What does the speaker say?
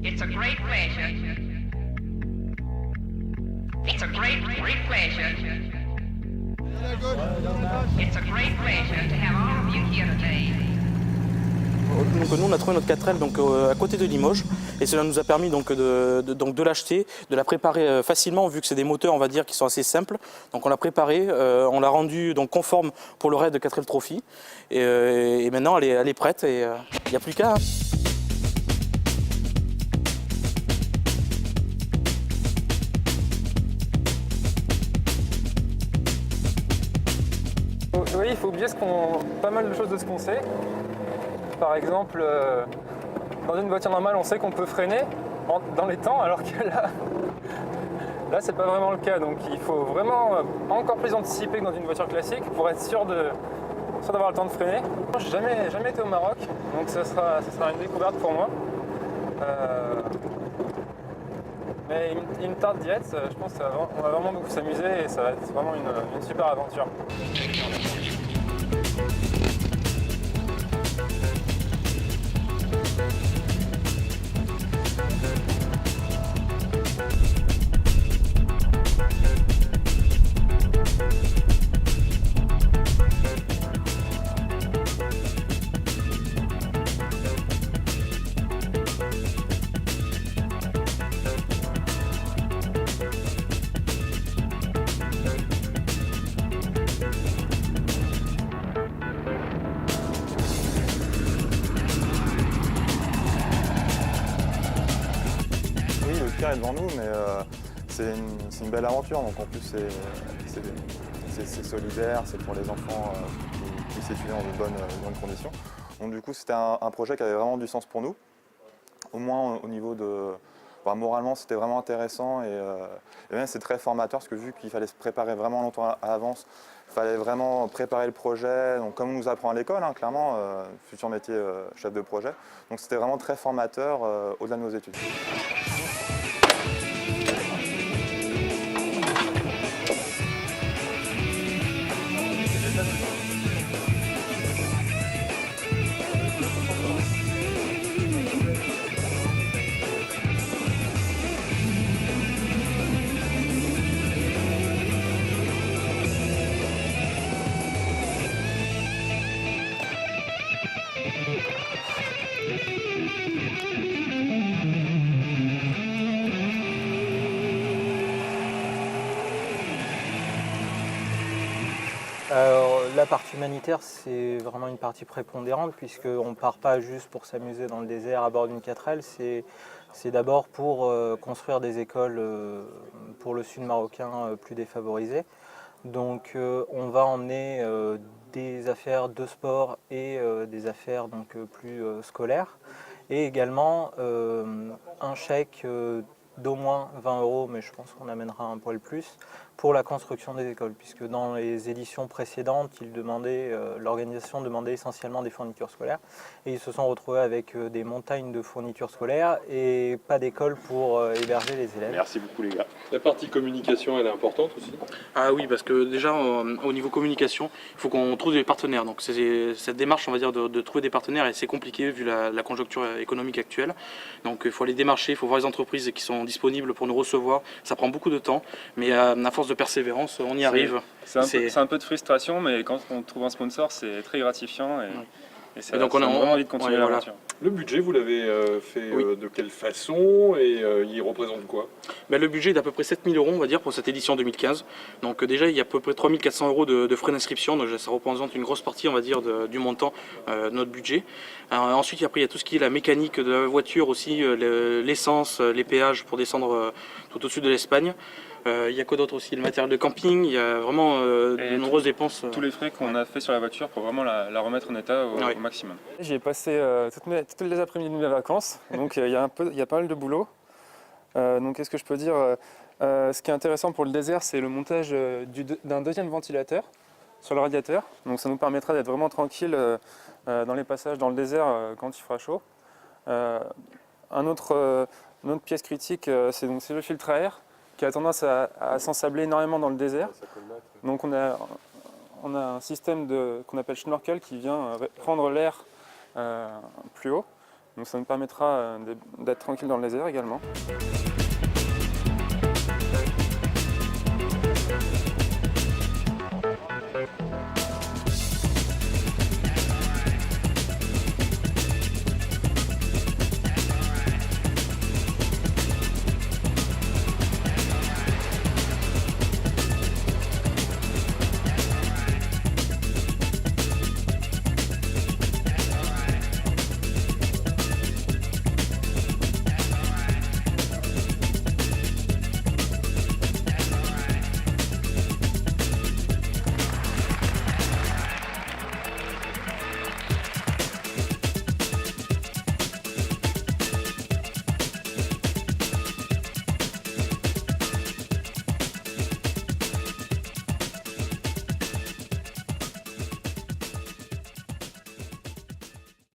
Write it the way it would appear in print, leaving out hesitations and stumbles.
It's a great pleasure. It's a great pleasure. It's a great pleasure to have all of you here today. Donc nous on a trouvé notre 4L donc, à côté de Limoges et cela nous a permis donc, de l'acheter, de la préparer facilement vu que c'est des moteurs on va dire qui sont assez simples. Donc on l'a préparé, on l'a rendu donc, conforme pour le raid de 4L Trophy et maintenant elle est prête et il n'y a plus qu'à. Oui, il faut oublier pas mal de choses de ce qu'on sait. Par exemple, dans une voiture normale, on sait qu'on peut freiner dans les temps, alors que là c'est pas vraiment le cas. Donc il faut vraiment encore plus anticiper que dans une voiture classique pour être sûr d'avoir le temps de freiner. J'ai jamais été au Maroc, donc ça sera une découverte pour moi. Mais il me tarde d'y être, je pense qu'on va vraiment beaucoup s'amuser et ça va être vraiment une super aventure. Est devant nous, mais c'est une belle aventure. Donc en plus c'est solidaire, c'est pour les enfants qui puissent étudier dans de bonnes conditions. Donc du coup c'était un projet qui avait vraiment du sens pour nous, au moins au niveau de... Enfin, moralement c'était vraiment intéressant et même c'est très formateur parce que vu qu'il fallait se préparer vraiment longtemps à l'avance, il fallait vraiment préparer le projet, donc comme on nous apprend à l'école, hein, clairement, futur métier chef de projet. Donc c'était vraiment très formateur au-delà de nos études. Alors, la partie humanitaire, c'est vraiment une partie prépondérante puisqu'on ne part pas juste pour s'amuser dans le désert à bord d'une 4L, c'est d'abord pour construire des écoles pour le sud marocain plus défavorisé. Donc on va emmener des affaires de sport et des affaires donc, plus scolaires et également un chèque d'au moins 20 €, mais je pense qu'on amènera un poil plus, pour la construction des écoles, puisque dans les éditions précédentes, l'organisation demandait essentiellement des fournitures scolaires, et ils se sont retrouvés avec des montagnes de fournitures scolaires et pas d'école pour héberger les élèves. Merci beaucoup les gars. La partie communication, elle est importante aussi? Ah oui, parce que déjà au niveau communication, il faut qu'on trouve des partenaires. Donc cette démarche, on va dire, de trouver des partenaires, et c'est compliqué vu la conjoncture économique actuelle. Donc il faut aller démarcher, il faut voir les entreprises qui sont disponibles pour nous recevoir. Ça prend beaucoup de temps, mais à force de persévérance, on y arrive. C'est un peu de frustration, mais quand on trouve un sponsor, c'est très gratifiant et ça donc donne vraiment envie de continuer l'aventure. Le budget, vous l'avez fait de quelle façon et il représente quoi? Le budget est d'à peu près 7 000 €, on va dire, pour cette édition 2015. Donc déjà, il y a à peu près 3 400 € de frais d'inscription, donc ça représente une grosse partie, on va dire, du montant de notre budget. Ensuite, après, il y a tout ce qui est la mécanique de la voiture aussi, l'essence, les péages pour descendre tout au-dessus de l'Espagne. Il y a quoi d'autre aussi? Le matériel de camping, il y a vraiment de nombreuses dépenses. Tous les frais qu'on a fait sur la voiture pour vraiment la remettre en état au maximum. J'y ai passé toutes les après-midi de mes vacances, donc il y a pas mal de boulot. Donc qu'est-ce que je peux dire? Ce qui est intéressant pour le désert, c'est le montage d'un deuxième ventilateur sur le radiateur. Donc ça nous permettra d'être vraiment tranquille dans les passages dans le désert quand il fera chaud. Une autre pièce critique, c'est le filtre à air, qui a tendance à s'ensabler énormément dans le désert. Donc on a un système qu'on appelle schnorkel qui vient prendre l'air plus haut Donc ça nous permettra d'être tranquille dans le désert également.